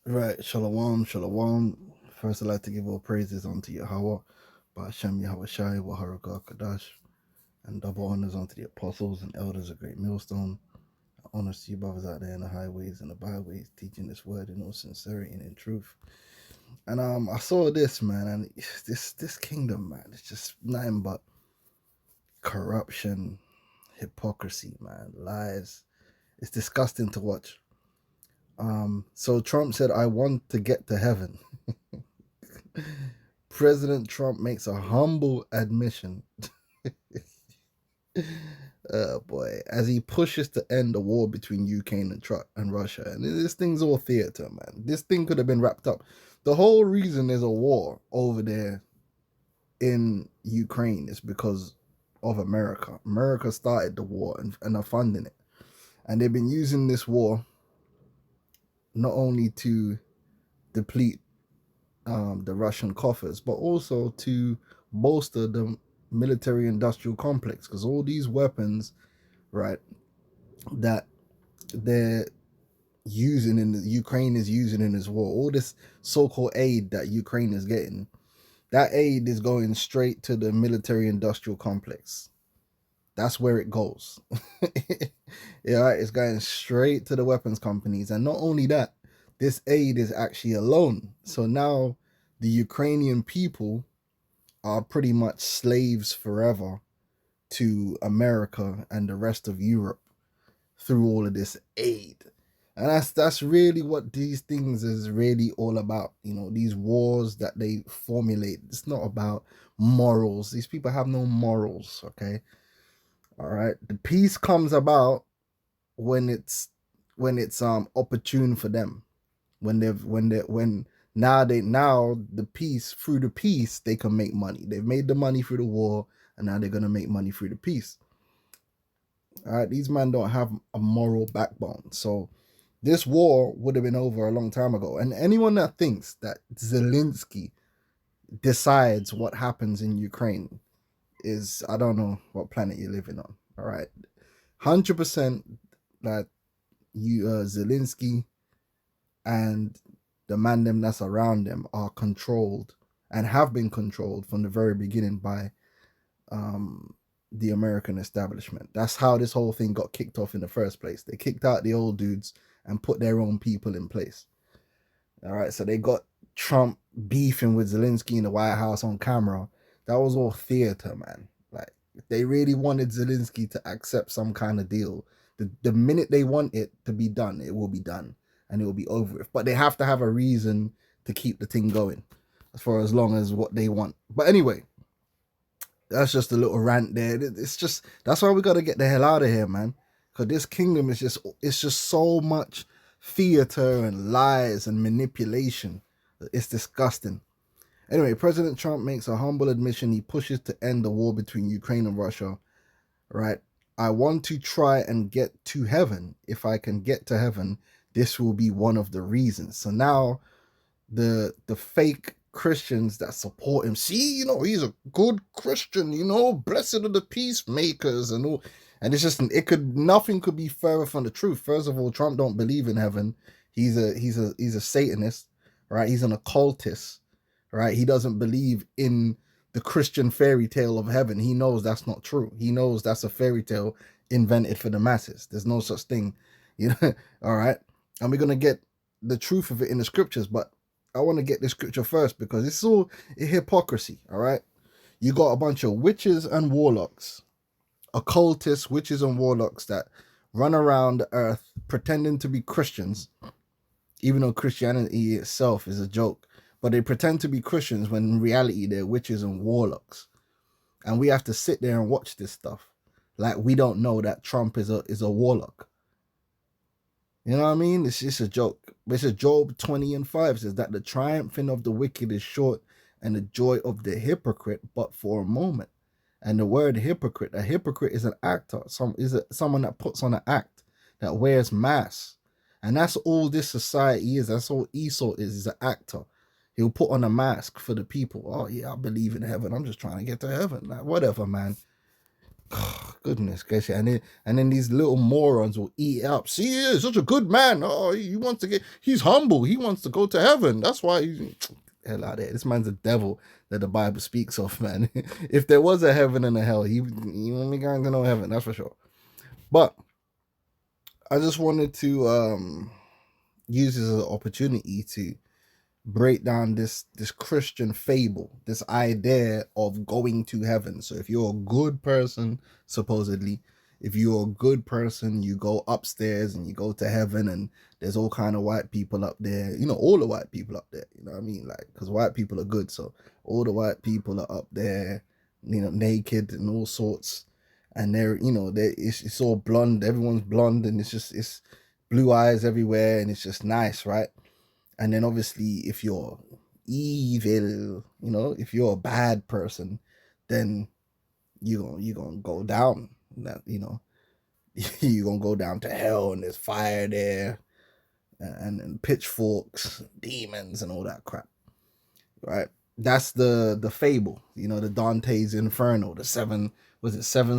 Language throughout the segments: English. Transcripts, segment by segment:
Right, shalom, shalom. First, I'd like to give all praises unto Yahweh, Ba'ashem Yahweh Shai, Waharakah Kadash, and double honors unto the apostles and elders of Great Millstone. Honors to you brothers out there in the highways and the byways, teaching this word in all sincerity and in truth. And I saw this, man, and this kingdom, man, it's just nothing but corruption, hypocrisy, man, lies. It's disgusting to watch. So Trump said, "I want to get to heaven." President Trump makes a humble admission. Oh boy, as he pushes to end the war between Ukraine and Russia. And this thing's all theater, man. This thing could have been wrapped up. The whole reason there's a war over there in Ukraine is because of America. America started the war and are funding it. And they've been using this war not only to deplete the Russian coffers, but also to bolster the military industrial complex, because all these weapons, right, that they're using in the Ukraine is using in this war, all this so-called aid that Ukraine is getting, that aid is going straight to the military industrial complex. That's where it goes. Yeah, right? It's going straight to the weapons companies. And not only that, this aid is actually a loan. So now the Ukrainian people are pretty much slaves forever to America and the rest of Europe through all of this aid. And that's really what these things is really all about. You know, these wars that they formulate. It's not about morals. These people have no morals, okay? All right. The peace comes about when it's opportune for them. When now the peace, through the peace they can make money. They've made the money through the war, and now they're gonna make money through the peace. All right, these men don't have a moral backbone. So this war would have been over a long time ago. And anyone that thinks that Zelensky decides what happens in Ukraine is, I don't know what planet you're living on. All right, 100% that Zelensky and the man them that's around them are controlled and have been controlled from the very beginning by um, the American establishment. That's how this whole thing got kicked off in the first place. They kicked out the old dudes and put their own people in place. All right, so they got Trump beefing with Zelensky in the White House on camera. That was all theater, man. Like, if they really wanted Zelensky to accept some kind of deal, the minute they want it to be done, it will be done and it will be over with. But they have to have a reason to keep the thing going for as long as what they want. But anyway, that's just a little rant there. It's just, that's why we got to get the hell out of here, man. Because this kingdom is just, it's just so much theater and lies and manipulation. It's disgusting. Anyway, President Trump makes a humble admission. He pushes to end the war between Ukraine and Russia. Right? I want to try and get to heaven. If I can get to heaven, this will be one of the reasons. So now the fake Christians that support him, see, he's a good Christian, blessed are the peacemakers and all. And it's just, nothing could be further from the truth. First of all, Trump don't believe in heaven. He's a Satanist, right? He's an occultist, right? He doesn't believe in the Christian fairy tale of heaven. He knows that's not true. He knows that's a fairy tale invented for the masses. There's no such thing, all right? And we're gonna get the truth of it in the scriptures, but I want to get this scripture first because it's all a hypocrisy, all right? You got a bunch of witches and warlocks, occultists, witches and warlocks that run around the earth pretending to be Christians, even though Christianity itself is a joke. But they pretend to be Christians when in reality they're witches and warlocks. And we have to sit there and watch this stuff. Like we don't know that Trump is a warlock. You know what I mean? It's just a joke. It's a Job 20:5 says that the triumphing of the wicked is short and the joy of the hypocrite but for a moment. And the word hypocrite, a hypocrite is an actor, someone that puts on an act, that wears masks. And that's all this society is. That's all Esau is an actor. He'll put on a mask for the people. Oh yeah, I believe in heaven. I'm just trying to get to heaven. Like, whatever, man. Goodness gracious. And then these little morons will eat it up. See, he's such a good man. Oh, he wants to he's humble. He wants to go to heaven. That's why hell out there. This man's a devil that the Bible speaks of, man. If there was a heaven and a hell, he wouldn't be going to no heaven, that's for sure. But I just wanted to use this as an opportunity to break down this Christian fable, this idea of going to heaven. So if you're a good person, supposedly, if you're a good person, you go upstairs and you go to heaven, and there's all kind of white people up there. You know, all the white people up there. You know what I mean? Like, because white people are good, so all the white people are up there, you know, naked and all sorts. And they're, you know, it's all blonde. Everyone's blonde, and it's blue eyes everywhere, and it's just nice, right? And then obviously, if you're evil, you know, if you're a bad person, then you're gonna go down. That, you know, you're gonna go down to hell, and there's fire there, and pitchforks, demons, and all that crap. Right? That's the fable. You know, the Dante's Inferno, the seven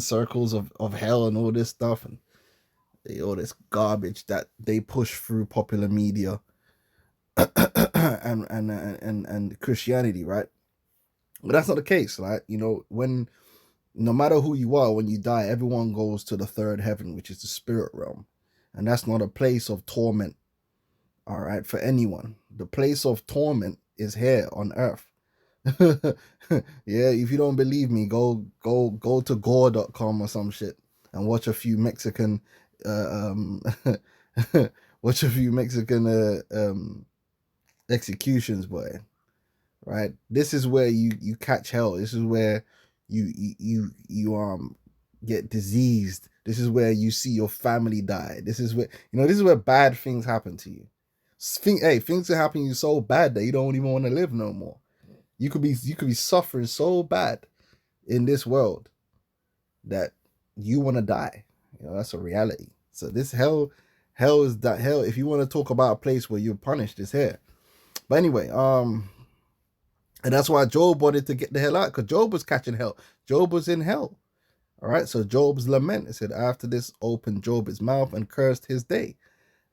circles of hell, and all this stuff, and all this garbage that they push through popular media and Christianity, right? But that's not the case, right? You know, no matter who you are, when you die, everyone goes to the third heaven, which is the spirit realm, and that's not a place of torment. All right, for anyone, the place of torment is here on earth. Yeah, if you don't believe me, go to gore.com or some shit and watch a few Mexican watch a few Mexican executions, boy. Right? This is where you catch hell. This is where you get diseased. This is where you see your family die. This is where bad things happen to you. Things can happen to you so bad that you don't even want to live no more. You could be suffering so bad in this world that you want to die. You know, that's a reality. So this hell is that hell. If you want to talk about a place where you're punished, it's here. But anyway, and that's why Job wanted to get the hell out, because Job was catching hell. Job was in hell. All right. So Job's lament, it said, after this opened Job his mouth and cursed his day.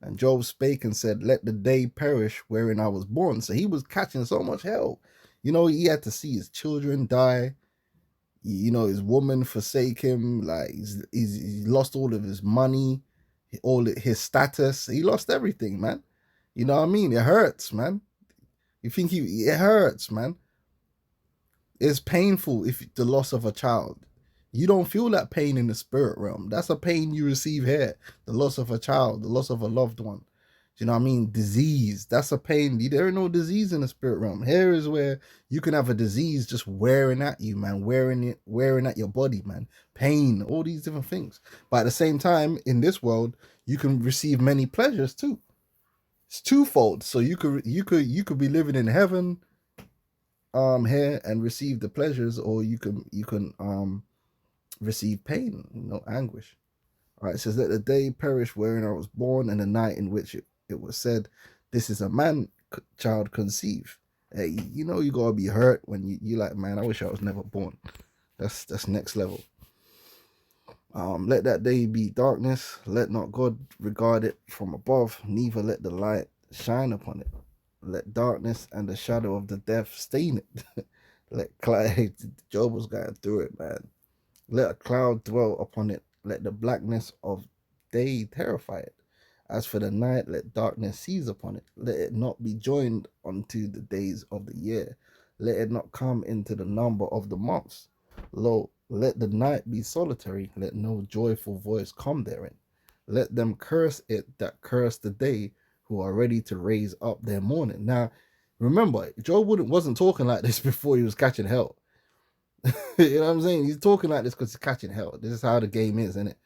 And Job spake and said, let the day perish wherein I was born. So he was catching so much hell. You know, he had to see his children die. You know, his woman forsake him. Like, he lost all of his money, all his status. He lost everything, man. You know what I mean? It hurts, man. You think it hurts, man. It's painful if the loss of a child. You don't feel that pain in the spirit realm. That's a pain you receive here. The loss of a child, the loss of a loved one. You know what I mean? Disease. That's a pain. There ain't no disease in the spirit realm. Here is where you can have a disease just wearing at you, man. Wearing at your body, man. Pain, all these different things. But at the same time, in this world, you can receive many pleasures too. It's twofold. So you could be living in heaven here and receive the pleasures, or you can receive pain, you know, anguish. All right, it says, let the day perish wherein I was born, and the night in which it was said, this is a man child conceived. Hey, you know, you gotta be hurt when you like, man, I wish I was never born. That's next level. Let that day be darkness, let not God regard it from above, neither let the light shine upon it. Let darkness and the shadow of the death stain it. Let Job was going through it, man. Let a cloud dwell upon it. Let the blackness of day terrify it. As for the night, let darkness seize upon it. Let it not be joined unto the days of the year. Let it not come into the number of the months. Lo, let the night be solitary. Let no joyful voice come therein. Let them curse it that curse the day, who are ready to raise up their mourning. Now, remember, Job wasn't talking like this before he was catching hell. You know what I'm saying? He's talking like this because he's catching hell. This is how the game is, isn't it?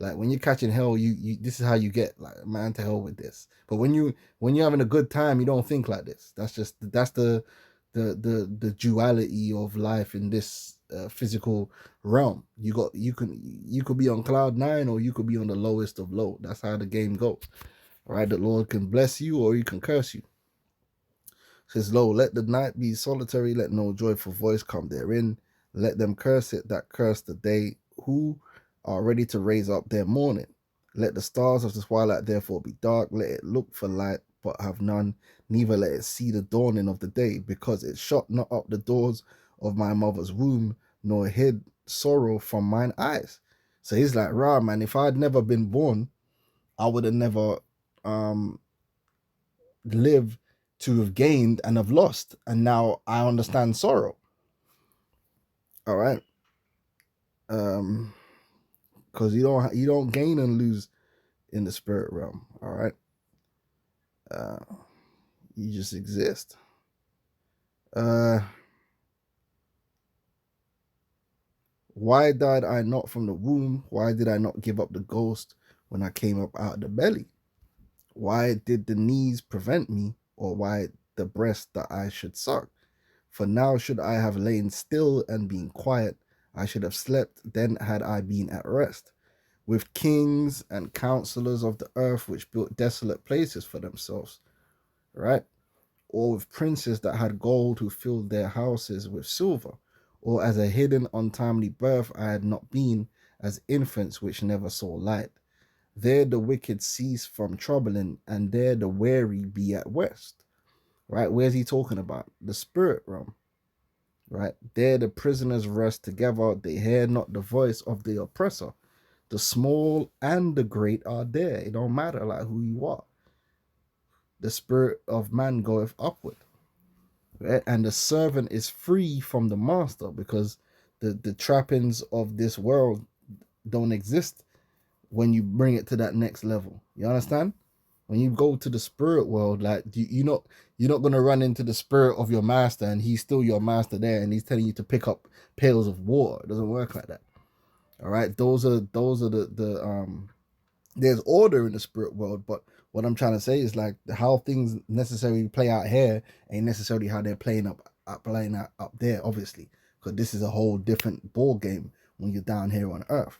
Like, when you're catching hell, you this is how you get, like, man, to hell with this. But when you're having a good time, you don't think like this. That's the duality of life in this physical realm. You could be on cloud 9, or you could be on the lowest of low. That's how the game goes. All right, the Lord can bless you, or he can curse you. It says, lo, let the night be solitary, let no joyful voice come therein. Let them curse it that curse the day, who are ready to raise up their morning. Let the stars of the twilight therefore be dark. Let it look for light, but have none. Neither let it see the dawning of the day, because it shut not up the doors of my mother's womb, nor hid sorrow from mine eyes. So he's like, rah, man, if I'd never been born, I would have never lived to have gained and have lost. And now I understand sorrow. All right. Because you don't gain and lose in the spirit realm. All right. You just exist. Why died I not from the womb? Why did I not give up the ghost when I came up out of the belly? Why did the knees prevent me, or why the breast that I should suck? For now should I have lain still and been quiet. I should have slept, then had I been at rest. With kings and counselors of the earth, which built desolate places for themselves, right? Or with princes that had gold, who filled their houses with silver. Or as a hidden untimely birth I had not been, as infants which never saw light. There the wicked cease from troubling, and there the weary be at rest. Right? Where's he talking about? The spirit realm. Right? There the prisoners rest together, they hear not the voice of the oppressor. The small and the great are there. It don't matter like who you are. The spirit of man goeth upward. Right? And the servant is free from the master, because the trappings of this world don't exist when you bring it to that next level. You understand? When you go to the spirit world, like you're not gonna run into the spirit of your master and he's still your master there and he's telling you to pick up pails of water. It doesn't work like that. All right, those are the there's order in the spirit world, but what I'm trying to say is like how things necessarily play out here ain't necessarily how they're playing out up there, obviously, because this is a whole different ball game when you're down here on Earth.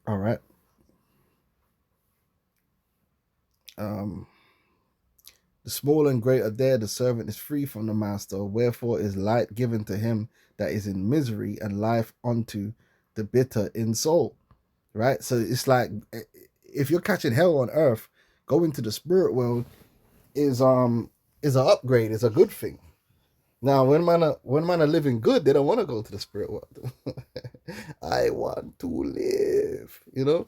All right. The small and great are there, the servant is free from the master, wherefore is light given to him that is in misery, and life unto the bitter in soul. Right? So it's like if you're catching hell on earth, going to the spirit world is an upgrade, is a good thing. Now when man are living good, they don't want to go to the spirit world. I want to live, you know?